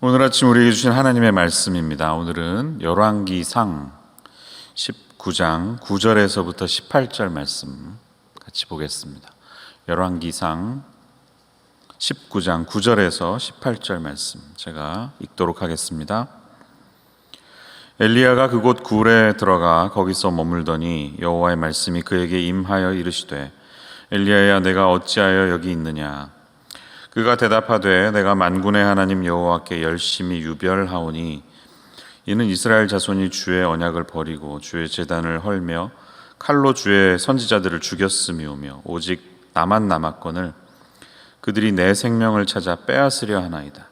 오늘 아침 우리에게 주신 하나님의 말씀입니다. 오늘은 열왕기상 19장 9절에서부터 18절 말씀 같이 보겠습니다. 열왕기상 19장 9절에서 18절 말씀 제가 읽도록 하겠습니다. 엘리야가 그곳 굴에 들어가 거기서 머물더니 여호와의 말씀이 그에게 임하여 이르시되 엘리야야 내가 어찌하여 여기 있느냐. 그가 대답하되 내가 만군의 하나님 여호와께 열심히 유별하오니 이는 이스라엘 자손이 주의 언약을 버리고 주의 제단을 헐며 칼로 주의 선지자들을 죽였음이오며 오직 나만 남았거늘 그들이 내 생명을 찾아 빼앗으려 하나이다.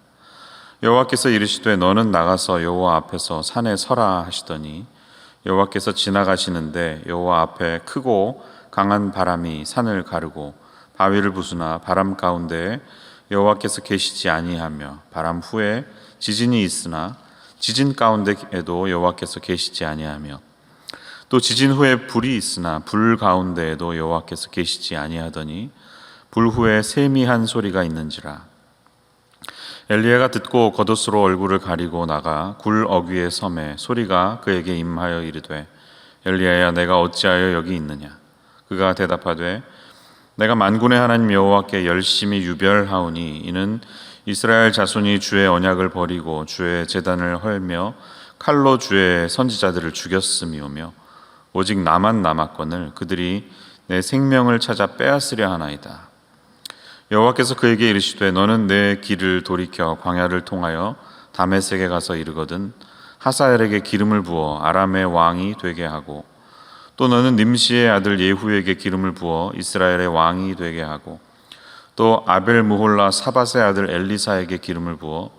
여호와께서 이르시되 너는 나가서 여호와 앞에서 산에 서라 하시더니 여호와께서 지나가시는데 여호와 앞에 크고 강한 바람이 산을 가르고 바위를 부수나 바람 가운데에 여호와께서 계시지 아니하며 바람 후에 지진이 있으나 지진 가운데에도 여호와께서 계시지 아니하며 또 지진 후에 불이 있으나 불 가운데에도 여호와께서 계시지 아니하더니 불 후에 샘이 한 소리가 있는지라. 엘리야가 듣고 겉옷으로 얼굴을 가리고 나가 굴 어귀의 섬에 소리가 그에게 임하여 이르되 엘리야야 내가 어찌하여 여기 있느냐. 그가 대답하되 내가 만군의 하나님 여호와께 열심히 유별하오니 이는 이스라엘 자손이 주의 언약을 버리고 주의 제단을 헐며 칼로 주의 선지자들을 죽였음이오며 오직 나만 남았거늘 그들이 내 생명을 찾아 빼앗으려 하나이다. 여호와께서 그에게 이르시되 너는 내 길을 돌이켜 광야를 통하여 다메섹에 가서 이르거든 하사엘에게 기름을 부어 아람의 왕이 되게 하고 또 너는 님시의 아들 예후에게 기름을 부어 이스라엘의 왕이 되게 하고 또 아벨무홀라 사밧의 아들 엘리사에게 기름을 부어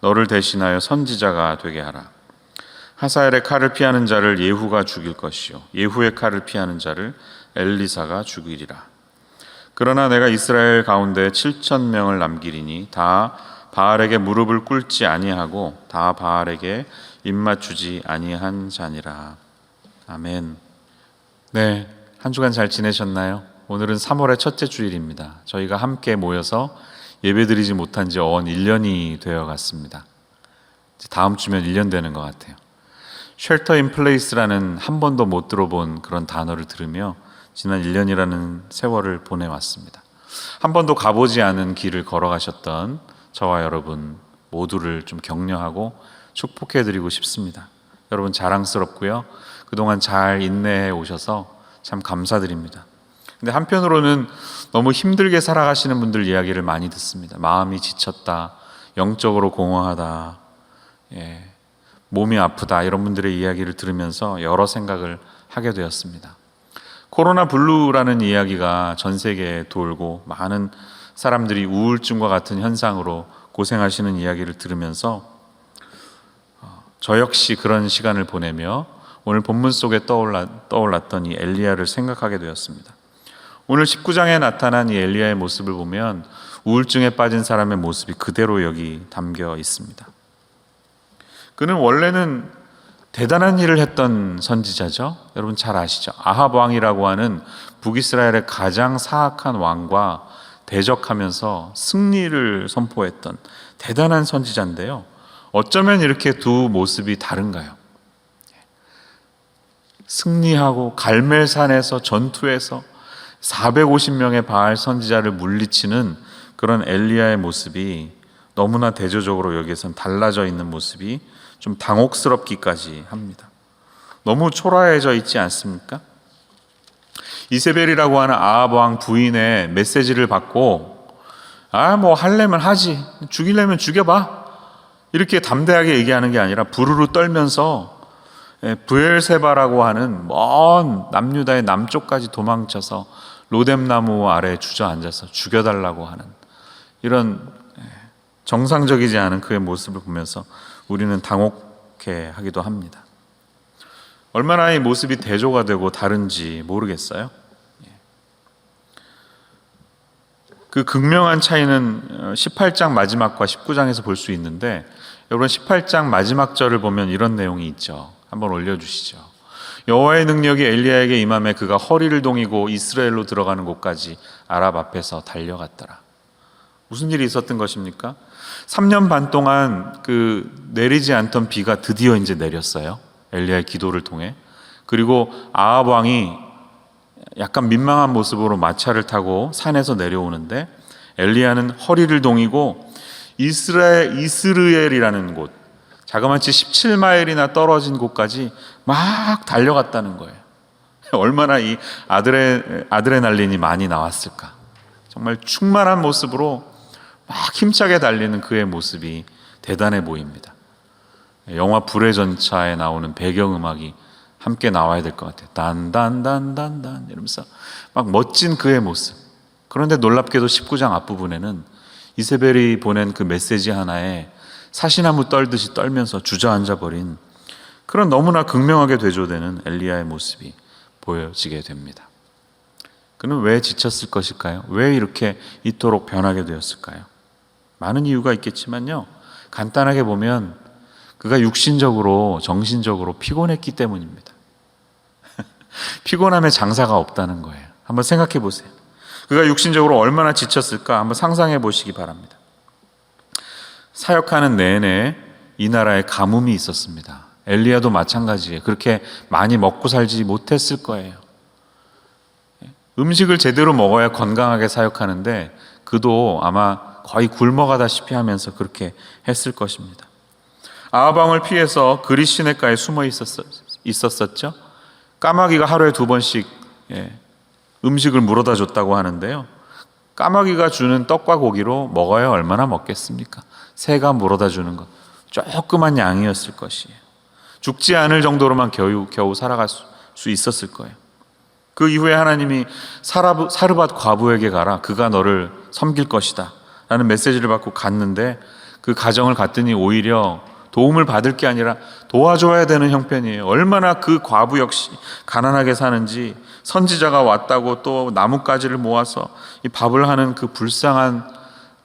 너를 대신하여 선지자가 되게 하라. 하사엘의 칼을 피하는 자를 예후가 죽일 것이요 예후의 칼을 피하는 자를 엘리사가 죽이리라. 그러나 내가 이스라엘 가운데 7,000명을 남기리니 다 바알에게 무릎을 꿇지 아니하고 다 바알에게 입맞추지 아니한 자니라. 아멘. 네, 한 주간 잘 지내셨나요? 오늘은 3월의 첫째 주일입니다. 저희가 함께 모여서 예배드리지 못한 지 어언 1년이 되어 갔습니다. 다음 주면 1년 되는 것 같아요. 쉘터 인 플레이스라는 한 번도 못 들어본 그런 단어를 들으며 지난 1년이라는 세월을 보내왔습니다. 한 번도 가보지 않은 길을 걸어가셨던 저와 여러분 모두를 좀 격려하고 축복해드리고 싶습니다. 여러분 자랑스럽고요. 그동안 잘 인내해 오셔서 참 감사드립니다. 근데 한편으로는 너무 힘들게 살아가시는 분들 이야기를 많이 듣습니다. 마음이 지쳤다, 영적으로 공허하다, 몸이 아프다 이런 분들의 이야기를 들으면서 여러 생각을 하게 되었습니다. 코로나 블루라는 이야기가 전 세계에 돌고 많은 사람들이 우울증과 같은 현상으로 고생하시는 이야기를 들으면서 저 역시 그런 시간을 보내며 오늘 본문 속에 떠올랐던 이 엘리야를 생각하게 되었습니다. 오늘 19장에 나타난 이 엘리야의 모습을 보면 우울증에 빠진 사람의 모습이 그대로 여기 담겨 있습니다. 그는 원래는 대단한 일을 했던 선지자죠. 여러분 잘 아시죠? 아합 왕이라고 하는 북이스라엘의 가장 사악한 왕과 대적하면서 승리를 선포했던 대단한 선지자인데요. 어쩌면 이렇게 두 모습이 다른가요? 승리하고 갈멜산에서 전투에서 450명의 바알 선지자를 물리치는 그런 엘리야의 모습이 너무나 대조적으로 여기에선 달라져 있는 모습이 좀 당혹스럽기까지 합니다. 너무 초라해져 있지 않습니까? 이세벨이라고 하는 아합 왕 부인의 메시지를 받고 뭐 하려면 하지, 죽이려면 죽여봐 이렇게 담대하게 얘기하는 게 아니라 부르르 떨면서 브엘세바라고 하는 먼 남유다의 남쪽까지 도망쳐서 로뎀나무 아래에 주저앉아서 죽여달라고 하는 이런 정상적이지 않은 그의 모습을 보면서 우리는 당혹해 하기도 합니다. 얼마나 이 모습이 대조가 되고 다른지 모르겠어요. 그 극명한 차이는 18장 마지막과 19장에서 볼 수 있는데 여러분 18장 마지막 절을 보면 이런 내용이 있죠. 한번 올려주시죠. 여호와의 능력이 엘리야에게 임함에 그가 허리를 동이고 이스라엘로 들어가는 곳까지 아랍 앞에서 달려갔더라. 무슨 일이 있었던 것입니까? 3년 반 동안 그 내리지 않던 비가 드디어 이제 내렸어요. 엘리야의 기도를 통해. 그리고 아합 왕이 약간 민망한 모습으로 마차를 타고 산에서 내려오는데 엘리야는 허리를 동이고 이스르엘이라는 곳, 자그마치 17마일이나 떨어진 곳까지 막 달려갔다는 거예요. 얼마나 이 아드레날린이 많이 나왔을까. 정말 충만한 모습으로 막 힘차게 달리는 그의 모습이 대단해 보입니다. 영화 불의 전차에 나오는 배경음악이 함께 나와야 될 것 같아요. 단단단단단 이러면서 막 멋진 그의 모습. 그런데 놀랍게도 19장 앞부분에는 이세벨이 보낸 그 메시지 하나에 사시나무 떨듯이 떨면서 주저앉아 버린 그런 너무나 극명하게 대조되는 엘리야의 모습이 보여지게 됩니다. 그는 왜 지쳤을 것일까요? 왜 이렇게 이토록 변하게 되었을까요? 많은 이유가 있겠지만요, 간단하게 보면 그가 육신적으로 정신적으로 피곤했기 때문입니다. 피곤함에 장사가 없다는 거예요. 한번 생각해 보세요. 그가 육신적으로 얼마나 지쳤을까 한번 상상해 보시기 바랍니다. 사역하는 내내 이 나라에 가뭄이 있었습니다. 엘리야도 마찬가지예요. 그렇게 많이 먹고 살지 못했을 거예요. 음식을 제대로 먹어야 건강하게 사역하는데 그도 아마 거의 굶어가다시피 하면서 그렇게 했을 것입니다. 아합 왕을 피해서 그릿 시내가에 숨어 있었었죠. 까마귀가 하루에 2번씩 음식을 물어다 줬다고 하는데요, 까마귀가 주는 떡과 고기로 먹어야 얼마나 먹겠습니까? 새가 물어다 주는 것 조그만 양이었을 것이에요. 죽지 않을 정도로만 겨우 살아갈 수 있었을 거예요. 그 이후에 하나님이 사르밧 과부에게 가라, 그가 너를 섬길 것이다 라는 메시지를 받고 갔는데, 그 가정을 갔더니 오히려 도움을 받을 게 아니라 도와줘야 되는 형편이에요. 얼마나 그 과부 역시 가난하게 사는지, 선지자가 왔다고 또 나뭇가지를 모아서 이 밥을 하는 그 불쌍한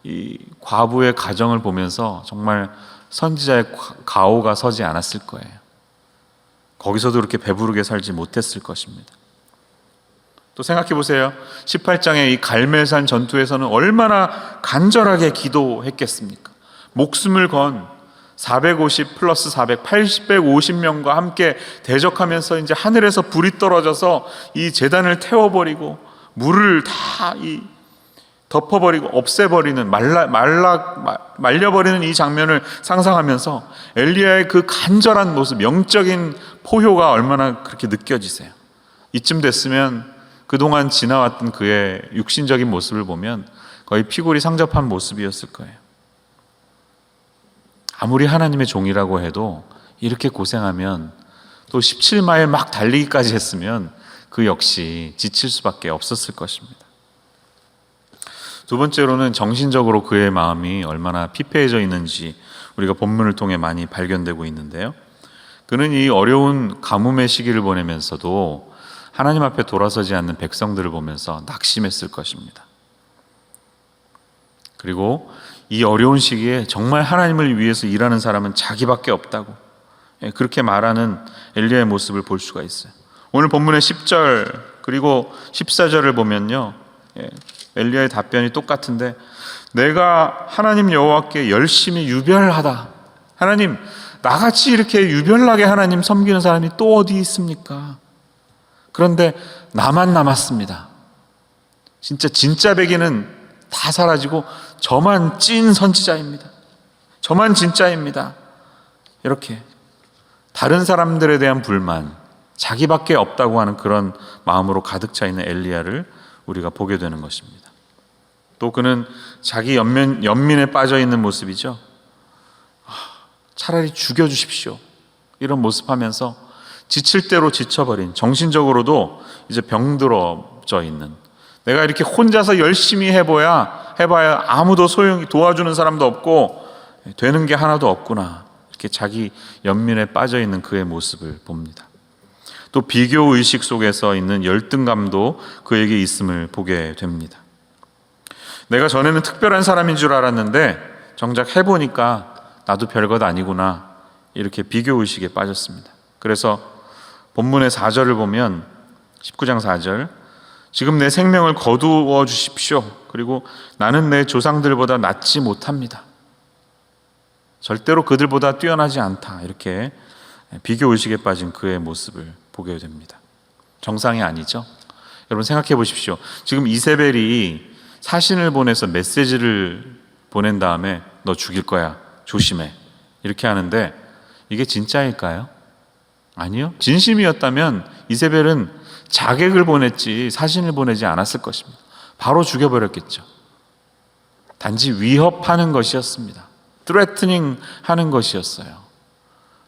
이 과부의 가정을 보면서 정말 선지자의 가오가 서지 않았을 거예요. 거기서도 그렇게 배부르게 살지 못했을 것입니다. 또 생각해 보세요. 18장의 이 갈멜산 전투에서는 얼마나 간절하게 기도했겠습니까? 목숨을 건 450 플러스 400, 850명과 함께 대적하면서 이제 하늘에서 불이 떨어져서 이 제단을 태워버리고 물을 다 덮어버리고 없애버리는, 말려버리는 이 장면을 상상하면서 엘리야의 그 간절한 모습, 영적인 포효가 얼마나 그렇게 느껴지세요? 이쯤 됐으면 그동안 지나왔던 그의 육신적인 모습을 보면 거의 피골이 상접한 모습이었을 거예요. 아무리 하나님의 종이라고 해도 이렇게 고생하면, 또 17마일 막 달리기까지 했으면 그 역시 지칠 수밖에 없었을 것입니다. 두 번째로는 정신적으로 그의 마음이 얼마나 피폐해져 있는지 우리가 본문을 통해 많이 발견되고 있는데요, 그는 이 어려운 가뭄의 시기를 보내면서도 하나님 앞에 돌아서지 않는 백성들을 보면서 낙심했을 것입니다. 그리고 이 어려운 시기에 정말 하나님을 위해서 일하는 사람은 자기밖에 없다고 그렇게 말하는 엘리야의 모습을 볼 수가 있어요. 오늘 본문의 10절 그리고 14절을 보면요, 엘리야의 답변이 똑같은데, 내가 하나님 여호와께 열심히 유별하다. 하나님, 나같이 이렇게 유별나게 하나님 섬기는 사람이 또 어디 있습니까? 그런데 나만 남았습니다. 진짜 백이는 다 사라지고 저만 찐 선지자입니다. 저만 진짜입니다. 이렇게 다른 사람들에 대한 불만, 자기밖에 없다고 하는 그런 마음으로 가득 차 있는 엘리야를 우리가 보게 되는 것입니다. 또 그는 자기 연민에 빠져 있는 모습이죠. 차라리 죽여주십시오, 이런 모습하면서 지칠 대로 지쳐버린, 정신적으로도 이제 병들어져 있는, 내가 이렇게 혼자서 열심히 해봐야 아무도 도와주는 사람도 없고 되는 게 하나도 없구나, 이렇게 자기 연민에 빠져 있는 그의 모습을 봅니다. 또 비교 의식 속에서 있는 열등감도 그에게 있음을 보게 됩니다. 내가 전에는 특별한 사람인 줄 알았는데 정작 해보니까 나도 별것 아니구나, 이렇게 비교 의식에 빠졌습니다. 그래서 본문의 4절을 보면, 19장 4절, 지금 내 생명을 거두어 주십시오. 그리고 나는 내 조상들보다 낫지 못합니다. 절대로 그들보다 뛰어나지 않다. 이렇게 비교의식에 빠진 그의 모습을 보게 됩니다. 정상이 아니죠. 여러분 생각해 보십시오. 지금 이세벨이 사신을 보내서 메시지를 보낸 다음에 너 죽일 거야. 조심해. 이렇게 하는데 이게 진짜일까요? 아니요. 진심이었다면 이세벨은 자객을 보냈지 사신을 보내지 않았을 것입니다. 바로 죽여버렸겠죠. 단지 위협하는 것이었습니다. threatening 하는 것이었어요.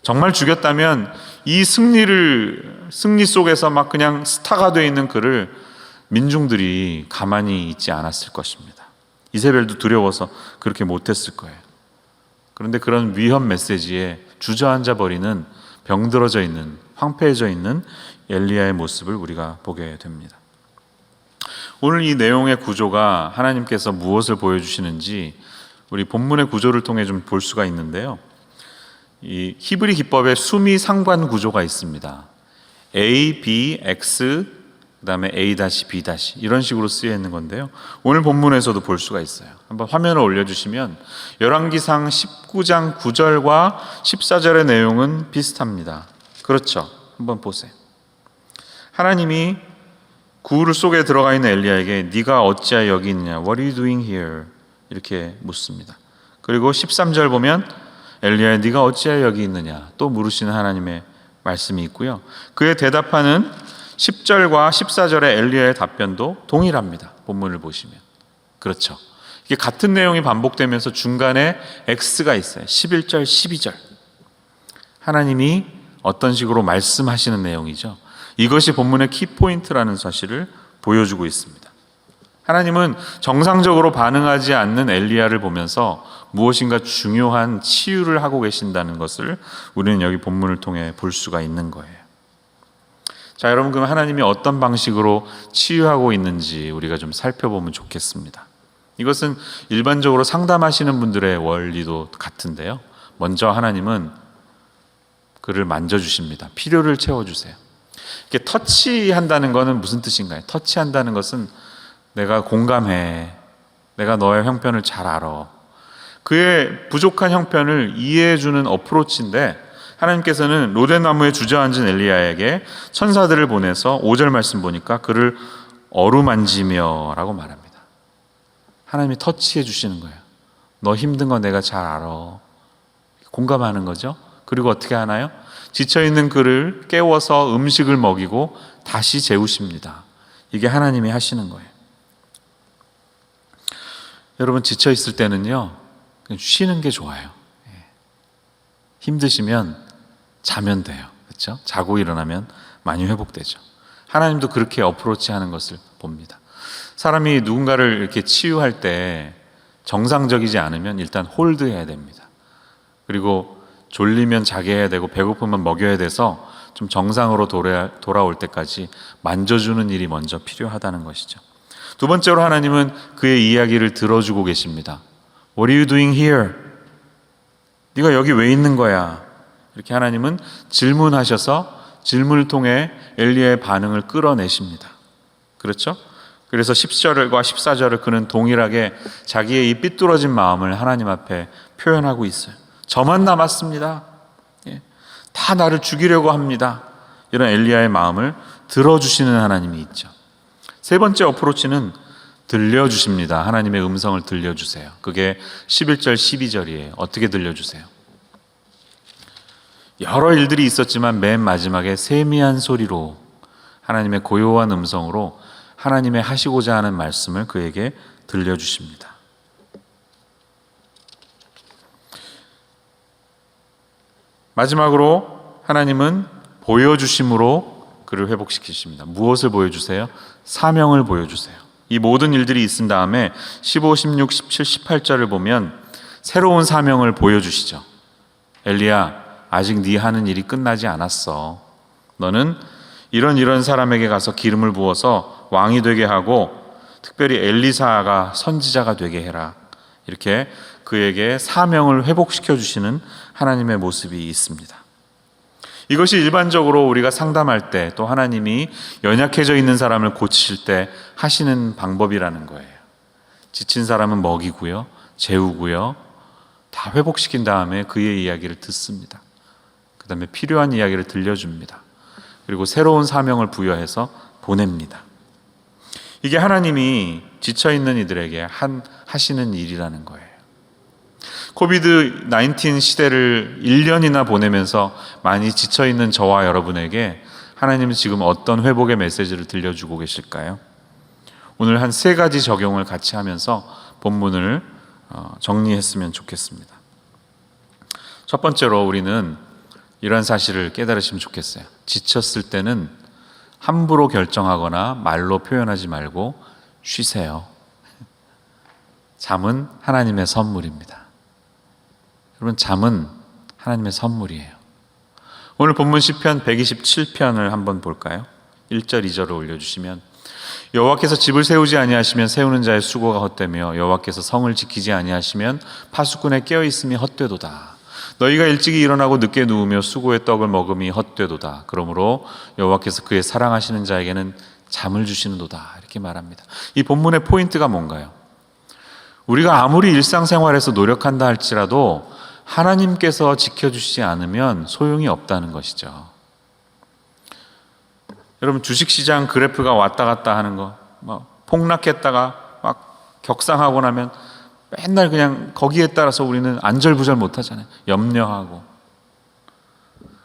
정말 죽였다면 이 승리 속에서 막 그냥 스타가 되어 있는 그를 민중들이 가만히 있지 않았을 것입니다. 이세벨도 두려워서 그렇게 못했을 거예요. 그런데 그런 위협 메시지에 주저앉아 버리는 병들어져 있는 황폐해져 있는 엘리야의 모습을 우리가 보게 됩니다. 오늘 이 내용의 구조가 하나님께서 무엇을 보여주시는지 우리 본문의 구조를 통해 좀 볼 수가 있는데요. 이 히브리 기법에 수미 상관 구조가 있습니다. A, B, X, 그다음에 A-, B- 이런 식으로 쓰여 있는 건데요. 오늘 본문에서도 볼 수가 있어요. 한번 화면을 올려주시면 열왕기상 19장 9절과 14절의 내용은 비슷합니다. 그렇죠? 한번 보세요. 하나님이 구울 속에 들어가 있는 엘리야에게 네가 어찌하여 여기 있느냐? What are you doing here? 이렇게 묻습니다. 그리고 13절 보면 엘리야야 네가 어찌하여 여기 있느냐? 또 물으시는 하나님의 말씀이 있고요. 그의 대답하는 10절과 14절의 엘리야의 답변도 동일합니다. 본문을 보시면. 그렇죠. 이게 같은 내용이 반복되면서 중간에 X가 있어요. 11절, 12절. 하나님이 어떤 식으로 말씀하시는 내용이죠. 이것이 본문의 키포인트라는 사실을 보여주고 있습니다. 하나님은 정상적으로 반응하지 않는 엘리야를 보면서 무엇인가 중요한 치유를 하고 계신다는 것을 우리는 여기 본문을 통해 볼 수가 있는 거예요. 자, 여러분, 그럼 하나님이 어떤 방식으로 치유하고 있는지 우리가 좀 살펴보면 좋겠습니다. 이것은 일반적으로 상담하시는 분들의 원리도 같은데요. 먼저 하나님은 그를 만져주십니다. 필요를 채워주세요. 이렇게 터치한다는 것은 무슨 뜻인가요? 터치한다는 것은 내가 공감해. 내가 너의 형편을 잘 알아. 그의 부족한 형편을 이해해주는 어프로치인데 하나님께서는 로데나무에 주저앉은 엘리야에게 천사들을 보내서 5절 말씀 보니까 그를 어루만지며 라고 말합니다. 하나님이 터치해 주시는 거예요. 너 힘든 거 내가 잘 알아. 공감하는 거죠. 그리고 어떻게 하나요? 지쳐있는 그를 깨워서 음식을 먹이고 다시 재우십니다. 이게 하나님이 하시는 거예요. 여러분 지쳐있을 때는요 그냥 쉬는 게 좋아요. 힘드시면 자면 돼요. 그렇죠? 자고 일어나면 많이 회복되죠. 하나님도 그렇게 어프로치 하는 것을 봅니다. 사람이 누군가를 이렇게 치유할 때 정상적이지 않으면 일단 홀드해야 됩니다. 그리고 졸리면 자게 해야 되고 배고프면 먹여야 돼서 좀 정상으로 돌아올 때까지 만져주는 일이 먼저 필요하다는 것이죠. 두 번째로 하나님은 그의 이야기를 들어주고 계십니다. What are you doing here? 네가 여기 왜 있는 거야? 이렇게 하나님은 질문하셔서 질문을 통해 엘리야의 반응을 끌어내십니다. 그렇죠? 그래서 10절과 14절을 그는 동일하게 자기의 이 삐뚤어진 마음을 하나님 앞에 표현하고 있어요. 저만 남았습니다. 다 나를 죽이려고 합니다. 이런 엘리야의 마음을 들어주시는 하나님이 있죠. 세 번째 어프로치는 들려주십니다. 하나님의 음성을 들려주세요. 그게 11절 12절이에요. 어떻게 들려주세요? 여러 일들이 있었지만 맨 마지막에 세미한 소리로 하나님의 고요한 음성으로 하나님의 하시고자 하는 말씀을 그에게 들려주십니다. 마지막으로 하나님은 보여주심으로 그를 회복시키십니다. 무엇을 보여주세요? 사명을 보여주세요. 이 모든 일들이 있은 다음에 15, 16, 17, 18절을 보면 새로운 사명을 보여주시죠. 엘리야, 아직 네 하는 일이 끝나지 않았어. 너는 이런 사람에게 가서 기름을 부어서 왕이 되게 하고 특별히 엘리사가 선지자가 되게 해라. 이렇게 그에게 사명을 회복시켜 주시는 하나님의 모습이 있습니다. 이것이 일반적으로 우리가 상담할 때 또 하나님이 연약해져 있는 사람을 고치실 때 하시는 방법이라는 거예요. 지친 사람은 먹이고요, 재우고요, 다 회복시킨 다음에 그의 이야기를 듣습니다. 그 다음에 필요한 이야기를 들려줍니다. 그리고 새로운 사명을 부여해서 보냅니다. 이게 하나님이 지쳐있는 이들에게 하시는 일이라는 거예요. 코비드 19 시대를 1년이나 보내면서 많이 지쳐있는 저와 여러분에게 하나님은 지금 어떤 회복의 메시지를 들려주고 계실까요? 오늘 한 3가지 적용을 같이 하면서 본문을 정리했으면 좋겠습니다. 첫 번째로 우리는 이런 사실을 깨달으시면 좋겠어요. 지쳤을 때는 함부로 결정하거나 말로 표현하지 말고 쉬세요. 잠은 하나님의 선물입니다. 여러분, 잠은 하나님의 선물이에요. 오늘 본문 시편 127편을 한번 볼까요? 1절 2절을 올려주시면, 여호와께서 집을 세우지 아니하시면 세우는 자의 수고가 헛되며 여호와께서 성을 지키지 아니하시면 파수꾼의 깨어있음이 헛되도다. 너희가 일찍이 일어나고 늦게 누우며 수고의 떡을 먹음이 헛되도다. 그러므로 여호와께서 그의 사랑하시는 자에게는 잠을 주시는도다. 이렇게 말합니다. 이 본문의 포인트가 뭔가요? 우리가 아무리 일상생활에서 노력한다 할지라도 하나님께서 지켜주시지 않으면 소용이 없다는 것이죠. 여러분, 주식시장 그래프가 왔다 갔다 하는 거, 폭락했다가 막 격상하고 나면 맨날 그냥 거기에 따라서 우리는 안절부절 못하잖아요. 염려하고.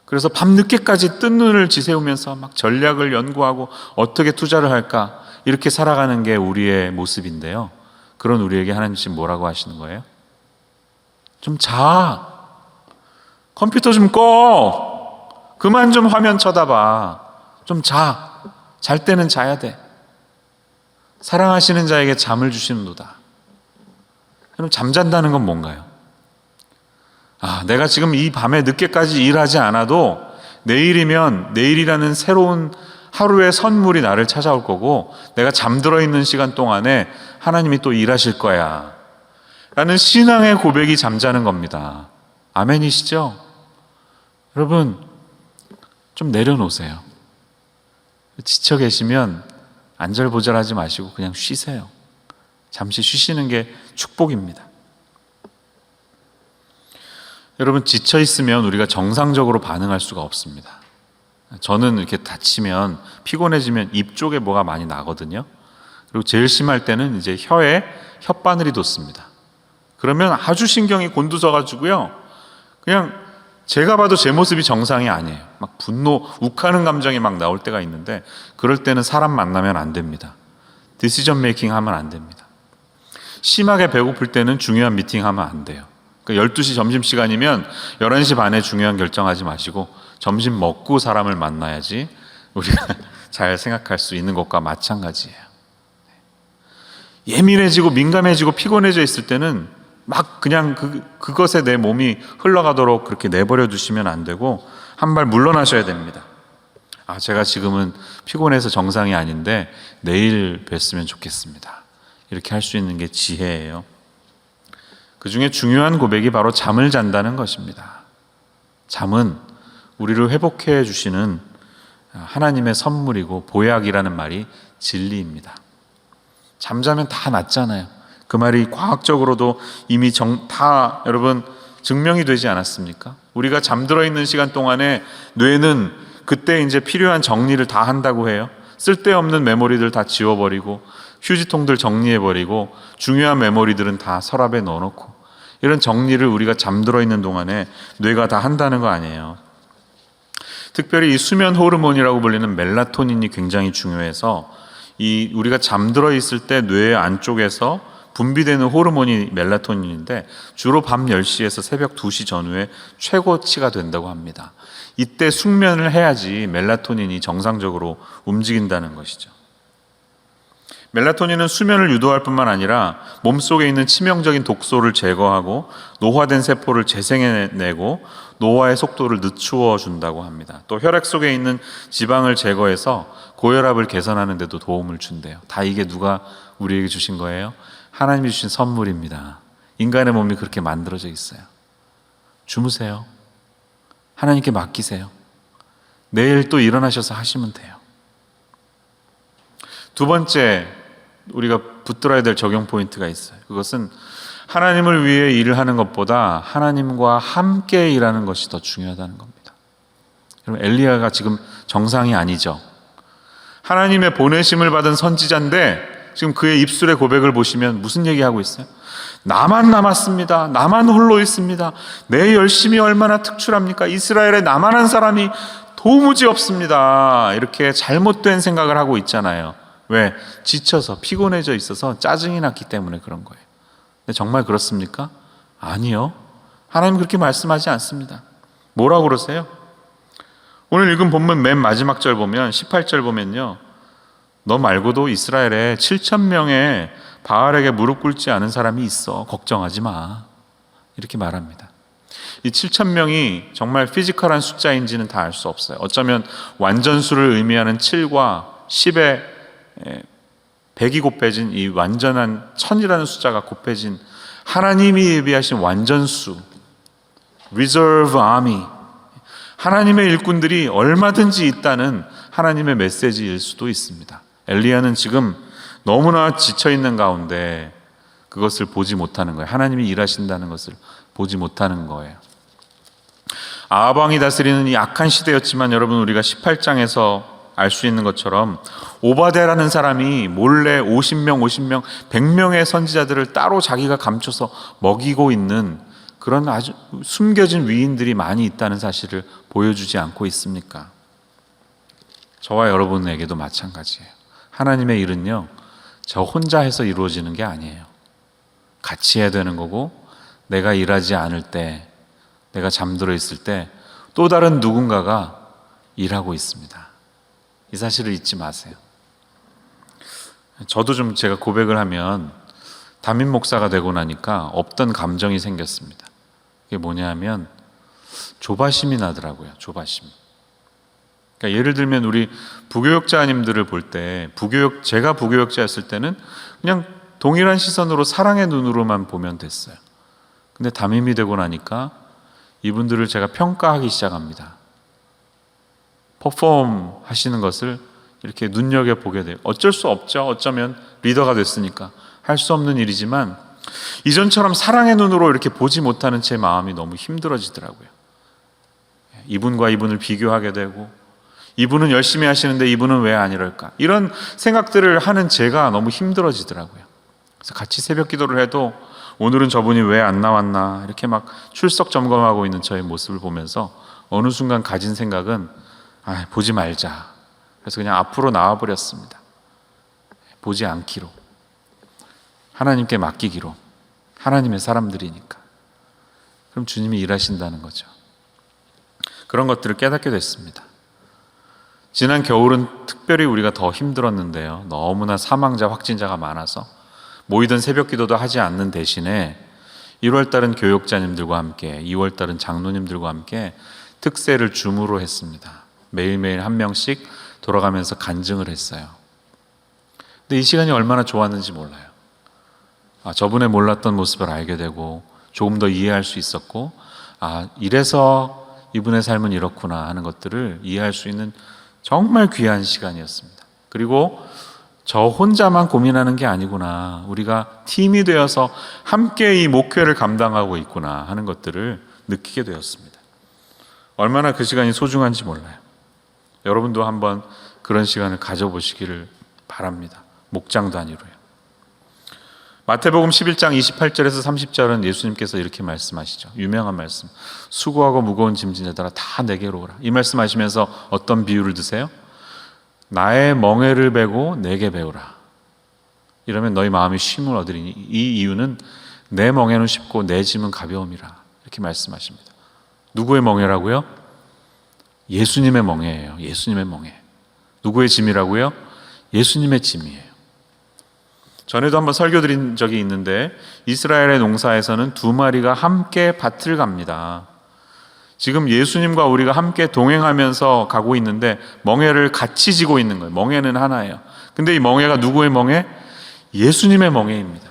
그래서 밤늦게까지 뜬 눈을 지새우면서 막 전략을 연구하고 어떻게 투자를 할까, 이렇게 살아가는 게 우리의 모습인데요. 그런 우리에게 하나님 지금 뭐라고 하시는 거예요? 좀 자. 컴퓨터 좀 꺼. 그만 좀 화면 쳐다봐. 좀 자. 잘 때는 자야 돼. 사랑하시는 자에게 잠을 주시는도다. 그럼 잠잔다는 건 뭔가요? 내가 지금 이 밤에 늦게까지 일하지 않아도 내일이면 내일이라는 새로운 하루의 선물이 나를 찾아올 거고, 내가 잠들어 있는 시간 동안에 하나님이 또 일하실 거야 라는 신앙의 고백이 잠자는 겁니다. 아멘이시죠? 여러분, 좀 내려놓으세요. 지쳐 계시면 안절부절하지 마시고 그냥 쉬세요. 잠시 쉬시는 게 축복입니다. 여러분, 지쳐 있으면 우리가 정상적으로 반응할 수가 없습니다. 저는 이렇게 다치면, 피곤해지면 입 쪽에 뭐가 많이 나거든요. 그리고 제일 심할 때는 이제 혀에 혓바늘이 돋습니다. 그러면 아주 신경이 곤두서가지고요, 그냥 제가 봐도 제 모습이 정상이 아니에요. 막 분노, 욱하는 감정이 막 나올 때가 있는데, 그럴 때는 사람 만나면 안 됩니다. 디시전 메이킹 하면 안 됩니다. 심하게 배고플 때는 중요한 미팅 하면 안 돼요. 그러니까 12시 점심시간이면 11시 반에 중요한 결정하지 마시고 점심 먹고 사람을 만나야지 우리가 잘 생각할 수 있는 것과 마찬가지예요. 예민해지고 민감해지고 피곤해져 있을 때는 막 그냥 그것에 내 몸이 흘러가도록 그렇게 내버려 두시면 안 되고 한 발 물러나셔야 됩니다. 제가 지금은 피곤해서 정상이 아닌데 내일 뵀으면 좋겠습니다. 이렇게 할 수 있는 게 지혜예요. 그 중에 중요한 고백이 바로 잠을 잔다는 것입니다. 잠은 우리를 회복해 주시는 하나님의 선물이고 보약이라는 말이 진리입니다. 잠자면 다 낫잖아요. 그 말이 과학적으로도 이미 다 여러분 증명이 되지 않았습니까? 우리가 잠들어 있는 시간 동안에 뇌는 그때 이제 필요한 정리를 다 한다고 해요. 쓸데없는 메모리들 다 지워버리고 휴지통들 정리해버리고 중요한 메모리들은 다 서랍에 넣어놓고, 이런 정리를 우리가 잠들어 있는 동안에 뇌가 다 한다는 거 아니에요. 특별히 이 수면 호르몬이라고 불리는 멜라토닌이 굉장히 중요해서 우리가 잠들어 있을 때 뇌 안쪽에서 분비되는 호르몬이 멜라토닌인데 주로 밤 10시에서 새벽 2시 전후에 최고치가 된다고 합니다. 이때 숙면을 해야지 멜라토닌이 정상적으로 움직인다는 것이죠. 멜라토닌은 수면을 유도할 뿐만 아니라 몸속에 있는 치명적인 독소를 제거하고 노화된 세포를 재생해내고 노화의 속도를 늦추어 준다고 합니다. 또 혈액 속에 있는 지방을 제거해서 고혈압을 개선하는 데도 도움을 준대요. 다 이게 누가 우리에게 주신 거예요? 하나님이 주신 선물입니다. 인간의 몸이 그렇게 만들어져 있어요. 주무세요. 하나님께 맡기세요. 내일 또 일어나셔서 하시면 돼요. 두 번째 우리가 붙들어야 될 적용 포인트가 있어요. 그것은 하나님을 위해 일을 하는 것보다 하나님과 함께 일하는 것이 더 중요하다는 겁니다. 여러분, 엘리야가 지금 정상이 아니죠. 하나님의 보내심을 받은 선지자인데 지금 그의 입술의 고백을 보시면 무슨 얘기하고 있어요? 나만 남았습니다. 나만 홀로 있습니다. 내 열심이 얼마나 특출합니까? 이스라엘에 나만 한 사람이 도무지 없습니다. 이렇게 잘못된 생각을 하고 있잖아요. 왜? 지쳐서 피곤해져 있어서 짜증이 났기 때문에 그런 거예요. 근데 정말 그렇습니까? 아니요. 하나님 그렇게 말씀하지 않습니다. 뭐라고 그러세요? 오늘 읽은 본문 맨 마지막 절 보면 18절 보면요, 너 말고도 이스라엘에 7,000명의 바알에게 무릎 꿇지 않은 사람이 있어. 걱정하지 마. 이렇게 말합니다. 이 7,000명이 정말 피지컬한 숫자인지는 다 알 수 없어요. 어쩌면 완전수를 의미하는 7과 10의 100이 곱해진 이 완전한 1000이라는 숫자가 곱해진 하나님이 예비하신 완전수, Reserve Army, 하나님의 일꾼들이 얼마든지 있다는 하나님의 메시지일 수도 있습니다. 엘리야는 지금 너무나 지쳐있는 가운데 그것을 보지 못하는 거예요. 하나님이 일하신다는 것을 보지 못하는 거예요. 아합 왕이 다스리는 이 악한 시대였지만 여러분, 우리가 18장에서 알 수 있는 것처럼 오바댜라는 사람이 몰래 50명, 100명의 선지자들을 따로 자기가 감춰서 먹이고 있는 그런 아주 숨겨진 위인들이 많이 있다는 사실을 보여주지 않고 있습니까? 저와 여러분에게도 마찬가지예요. 하나님의 일은요, 저 혼자 해서 이루어지는 게 아니에요. 같이 해야 되는 거고, 내가 일하지 않을 때, 내가 잠들어 있을 때 또 다른 누군가가 일하고 있습니다. 이 사실을 잊지 마세요. 저도 좀 제가 고백을 하면 담임 목사가 되고 나니까 없던 감정이 생겼습니다. 그게 뭐냐면 조바심이 나더라고요. 조바심. 그러니까 예를 들면 우리 부교역자님들을 볼 때 제가 부교역자였을 때는 그냥 동일한 시선으로 사랑의 눈으로만 보면 됐어요. 근데 담임이 되고 나니까 이분들을 제가 평가하기 시작합니다. 퍼폼 하시는 것을 이렇게 눈여겨보게 돼요. 어쩔 수 없죠. 어쩌면 리더가 됐으니까 할 수 없는 일이지만 이전처럼 사랑의 눈으로 이렇게 보지 못하는 제 마음이 너무 힘들어지더라고요. 이분과 이분을 비교하게 되고, 이분은 열심히 하시는데 이분은 왜 안 이럴까, 이런 생각들을 하는 제가 너무 힘들어지더라고요. 그래서 같이 새벽 기도를 해도 오늘은 저분이 왜 안 나왔나 이렇게 막 출석 점검하고 있는 저의 모습을 보면서 어느 순간 가진 생각은 보지 말자. 그래서 그냥 앞으로 나와버렸습니다. 보지 않기로, 하나님께 맡기기로. 하나님의 사람들이니까. 그럼 주님이 일하신다는 거죠. 그런 것들을 깨닫게 됐습니다. 지난 겨울은 특별히 우리가 더 힘들었는데요. 너무나 사망자, 확진자가 많아서 모이던 새벽 기도도 하지 않는 대신에 1월달은 교역자님들과 함께, 2월달은 장로님들과 함께 특세를 줌으로 했습니다. 매일매일 한 명씩 돌아가면서 간증을 했어요. 근데 이 시간이 얼마나 좋았는지 몰라요. 저분의 몰랐던 모습을 알게 되고 조금 더 이해할 수 있었고, 이래서 이분의 삶은 이렇구나 하는 것들을 이해할 수 있는 정말 귀한 시간이었습니다. 그리고 저 혼자만 고민하는 게 아니구나, 우리가 팀이 되어서 함께 이 목회를 감당하고 있구나 하는 것들을 느끼게 되었습니다. 얼마나 그 시간이 소중한지 몰라요. 여러분도 한번 그런 시간을 가져보시기를 바랍니다. 목장 단위로요. 마태복음 11장 28절에서 30절은 예수님께서 이렇게 말씀하시죠. 유명한 말씀. 수고하고 무거운 짐진 자들아 다 내게로 오라. 이 말씀하시면서 어떤 비유를 드세요? 나의 멍에를 베고 내게 배우라. 이러면 너희 마음이 쉼을 얻으리니 이 이유는 내 멍에는 쉽고 내 짐은 가벼움이라. 이렇게 말씀하십니다. 누구의 멍에라고요? 예수님의 멍에예요. 예수님의 멍에. 누구의 짐이라고요? 예수님의 짐이에요. 전에도 한번 설교 드린 적이 있는데 이스라엘의 농사에서는 2마리가 함께 밭을 갑니다. 지금 예수님과 우리가 함께 동행하면서 가고 있는데 멍에를 같이 지고 있는 거예요. 멍에는 하나예요. 근데 이 멍에가 누구의 멍에? 예수님의 멍에입니다.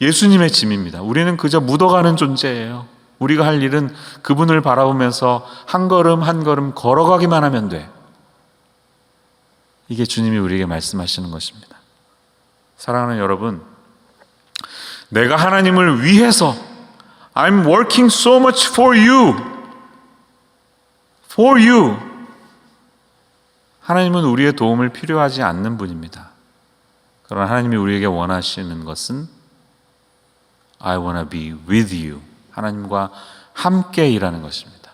예수님의 짐입니다. 우리는 그저 묻어가는 존재예요. 우리가 할 일은 그분을 바라보면서 한 걸음 한 걸음 걸어가기만 하면 돼. 이게 주님이 우리에게 말씀하시는 것입니다. 사랑하는 여러분, 내가 하나님을 위해서 I'm working so much for you. For you. 하나님은 우리의 도움을 필요하지 않는 분입니다. 그러나 하나님이 우리에게 원하시는 것은 I wanna be with you. 하나님과 함께 일하는 것입니다.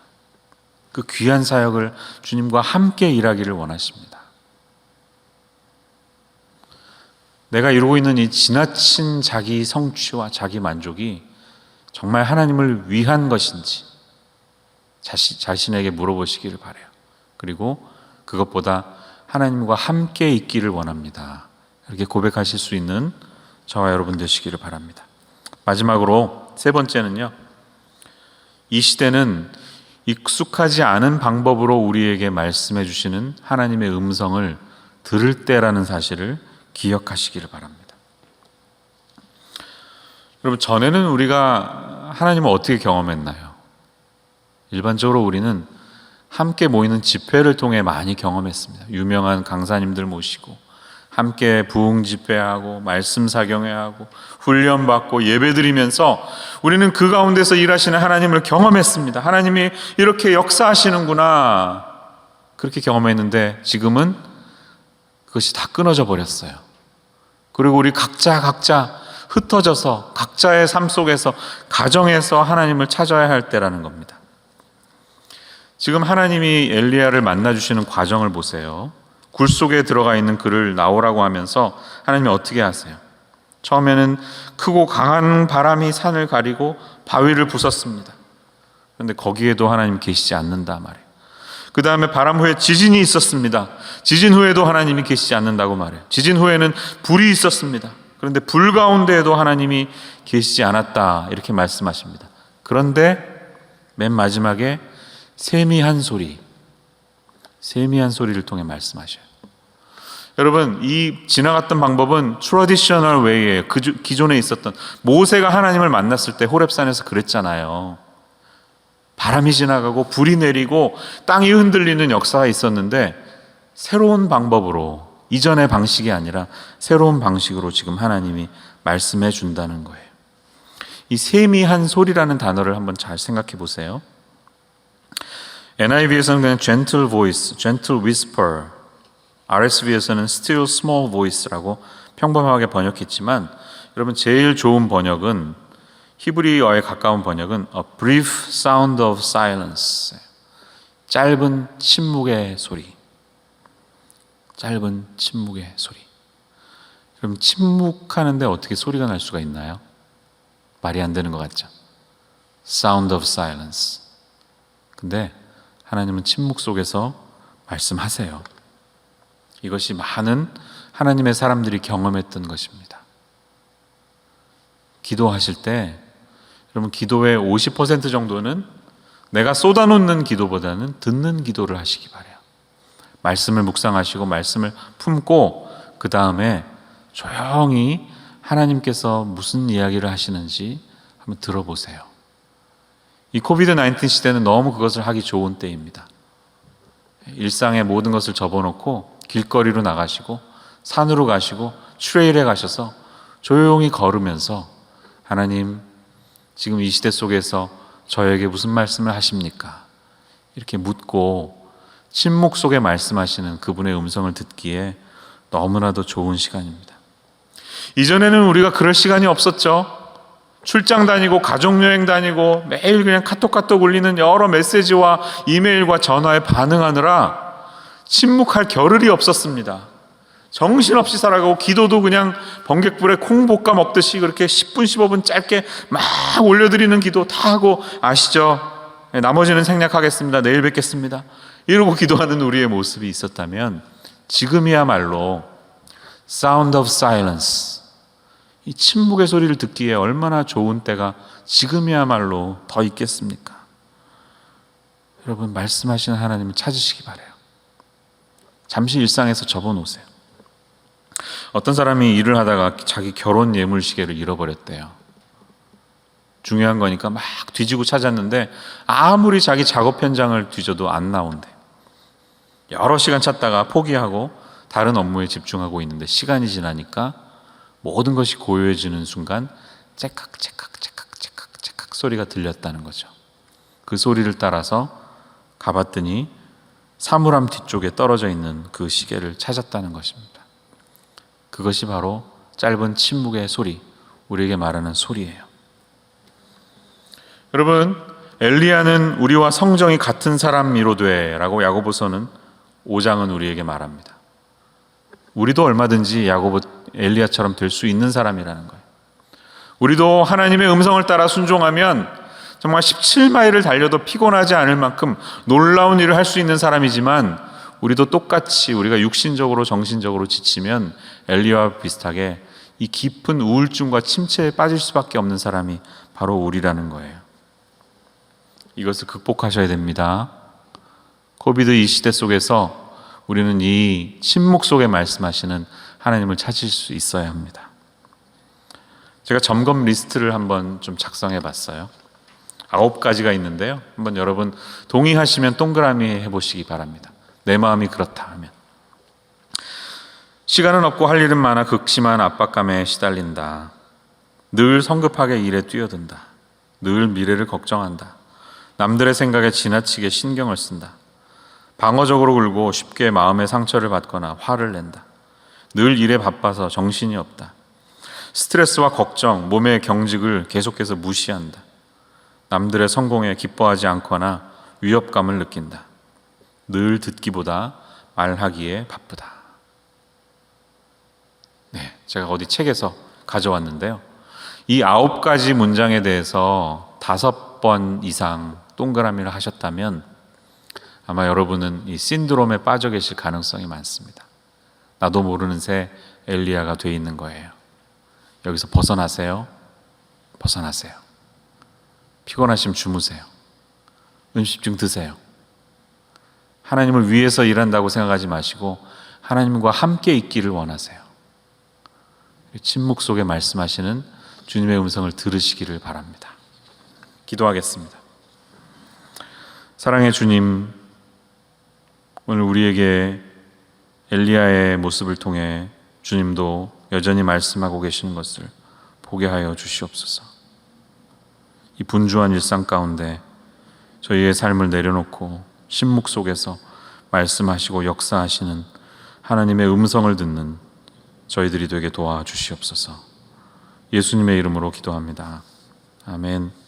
그 귀한 사역을 주님과 함께 일하기를 원하십니다. 내가 이루고 있는 이 지나친 자기 성취와 자기 만족이 정말 하나님을 위한 것인지 자신에게 물어보시기를 바라요. 그리고 그것보다 하나님과 함께 있기를 원합니다. 이렇게 고백하실 수 있는 저와 여러분 되시기를 바랍니다. 마지막으로 세 번째는요, 이 시대는 익숙하지 않은 방법으로 우리에게 말씀해 주시는 하나님의 음성을 들을 때라는 사실을 기억하시기를 바랍니다. 여러분, 전에는 우리가 하나님을 어떻게 경험했나요? 일반적으로 우리는 함께 모이는 집회를 통해 많이 경험했습니다. 유명한 강사님들 모시고 함께 부흥 집회하고 말씀 사경회하고 훈련받고 예배드리면서 우리는 그 가운데서 일하시는 하나님을 경험했습니다. 하나님이 이렇게 역사하시는구나, 그렇게 경험했는데 지금은 그것이 다 끊어져 버렸어요. 그리고 우리 각자 흩어져서 각자의 삶 속에서 가정에서 하나님을 찾아야 할 때라는 겁니다. 지금 하나님이 엘리야를 만나주시는 과정을 보세요. 굴 속에 들어가 있는 그를 나오라고 하면서 하나님이 어떻게 하세요? 처음에는 크고 강한 바람이 산을 가리고 바위를 부쉈습니다. 그런데 거기에도 하나님 계시지 않는다 말이에요. 그 다음에 바람 후에 지진이 있었습니다. 지진 후에도 하나님이 계시지 않는다고 말해요. 지진 후에는 불이 있었습니다. 그런데 불 가운데에도 하나님이 계시지 않았다, 이렇게 말씀하십니다. 그런데 맨 마지막에 세미한 소리를 통해 말씀하셔요. 여러분, 이 지나갔던 방법은 트래디셔널 웨이예요. 기존에 있었던, 모세가 하나님을 만났을 때 호렙산에서 그랬잖아요. 바람이 지나가고 불이 내리고 땅이 흔들리는 역사가 있었는데, 새로운 방법으로, 이전의 방식이 아니라 새로운 방식으로 지금 하나님이 말씀해 준다는 거예요. 이 세미한 소리라는 단어를 한번 잘 생각해 보세요. NIV에서는 그냥 gentle voice, gentle whisper, RSV에서는 still small voice라고 평범하게 번역했지만, 여러분, 제일 좋은 번역은, 히브리어에 가까운 번역은 a brief sound of silence, 짧은 침묵의 소리. 짧은 침묵의 소리. 그럼 침묵하는데 어떻게 소리가 날 수가 있나요? 말이 안 되는 것 같죠? Sound of silence. 근데 하나님은 침묵 속에서 말씀하세요. 이것이 많은 하나님의 사람들이 경험했던 것입니다. 기도하실 때 여러분, 기도의 50% 정도는 내가 쏟아놓는 기도보다는 듣는 기도를 하시기 바라요. 말씀을 묵상하시고 말씀을 품고 그 다음에 조용히 하나님께서 무슨 이야기를 하시는지 한번 들어보세요. 이 코비드-19 시대는 너무 그것을 하기 좋은 때입니다. 일상의 모든 것을 접어놓고 길거리로 나가시고 산으로 가시고 트레일에 가셔서 조용히 걸으면서 하나님, 지금 이 시대 속에서 저에게 무슨 말씀을 하십니까? 이렇게 묻고 침묵 속에 말씀하시는 그분의 음성을 듣기에 너무나도 좋은 시간입니다. 이전에는 우리가 그럴 시간이 없었죠. 출장 다니고 가족여행 다니고 매일 그냥 카톡 울리는 여러 메시지와 이메일과 전화에 반응하느라 침묵할 겨를이 없었습니다. 정신없이 살아가고 기도도 그냥 번갯불에 콩 볶아 먹듯이 그렇게 10분 15분 짧게 막 올려드리는 기도 다 하고, 아시죠? 나머지는 생략하겠습니다. 내일 뵙겠습니다. 이러고 기도하는 우리의 모습이 있었다면, 지금이야말로 Sound of Silence, 이 침묵의 소리를 듣기에 얼마나 좋은 때가 지금이야말로 더 있겠습니까? 여러분, 말씀하시는 하나님을 찾으시기 바라요. 잠시 일상에서 접어놓으세요. 어떤 사람이 일을 하다가 자기 결혼 예물시계를 잃어버렸대요. 중요한 거니까 막 뒤지고 찾았는데 아무리 자기 작업 현장을 뒤져도 안 나온대. 여러 시간 찾다가 포기하고 다른 업무에 집중하고 있는데 시간이 지나니까 모든 것이 고요해지는 순간 째깍 소리가 들렸다는 거죠. 그 소리를 따라서 가봤더니 사물함 뒤쪽에 떨어져 있는 그 시계를 찾았다는 것입니다. 그것이 바로 짧은 침묵의 소리, 우리에게 말하는 소리예요. 여러분, 엘리야는 우리와 성정이 같은 사람이로되 라고 야고보서는 5장은 우리에게 말합니다. 우리도 얼마든지 엘리야처럼 될 수 있는 사람이라는 거예요. 우리도 하나님의 음성을 따라 순종하면 정말 17마일을 달려도 피곤하지 않을 만큼 놀라운 일을 할 수 있는 사람이지만, 우리도 똑같이 우리가 육신적으로 정신적으로 지치면 엘리야와 비슷하게 이 깊은 우울증과 침체에 빠질 수밖에 없는 사람이 바로 우리라는 거예요. 이것을 극복하셔야 됩니다. 코비드 이 시대 속에서 우리는 이 침묵 속에 말씀하시는 하나님을 찾을 수 있어야 합니다. 제가 점검 리스트를 한번 좀 작성해 봤어요. 9가지가 있는데요. 한번 여러분 동의하시면 동그라미 해보시기 바랍니다. 내 마음이 그렇다 하면. 시간은 없고 할 일은 많아 극심한 압박감에 시달린다. 늘 성급하게 일에 뛰어든다. 늘 미래를 걱정한다. 남들의 생각에 지나치게 신경을 쓴다. 방어적으로 굴고 쉽게 마음의 상처를 받거나 화를 낸다. 늘 일에 바빠서 정신이 없다. 스트레스와 걱정, 몸의 경직을 계속해서 무시한다. 남들의 성공에 기뻐하지 않거나 위협감을 느낀다. 늘 듣기보다 말하기에 바쁘다. 네, 제가 어디 책에서 가져왔는데요. 이 9가지 문장에 대해서 5번 이상 동그라미를 하셨다면 아마 여러분은 이 신드롬에 빠져 계실 가능성이 많습니다. 나도 모르는 새 엘리야가 돼 있는 거예요. 여기서 벗어나세요. 벗어나세요. 피곤하시면 주무세요. 음식중 드세요. 하나님을 위해서 일한다고 생각하지 마시고 하나님과 함께 있기를 원하세요. 침묵 속에 말씀하시는 주님의 음성을 들으시기를 바랍니다. 기도하겠습니다. 사랑의 주님, 오늘 우리에게 엘리야의 모습을 통해 주님도 여전히 말씀하고 계시는 것을 보게 하여 주시옵소서. 이 분주한 일상 가운데 저희의 삶을 내려놓고 침묵 속에서 말씀하시고 역사하시는 하나님의 음성을 듣는 저희들이 되게 도와주시옵소서. 예수님의 이름으로 기도합니다. 아멘.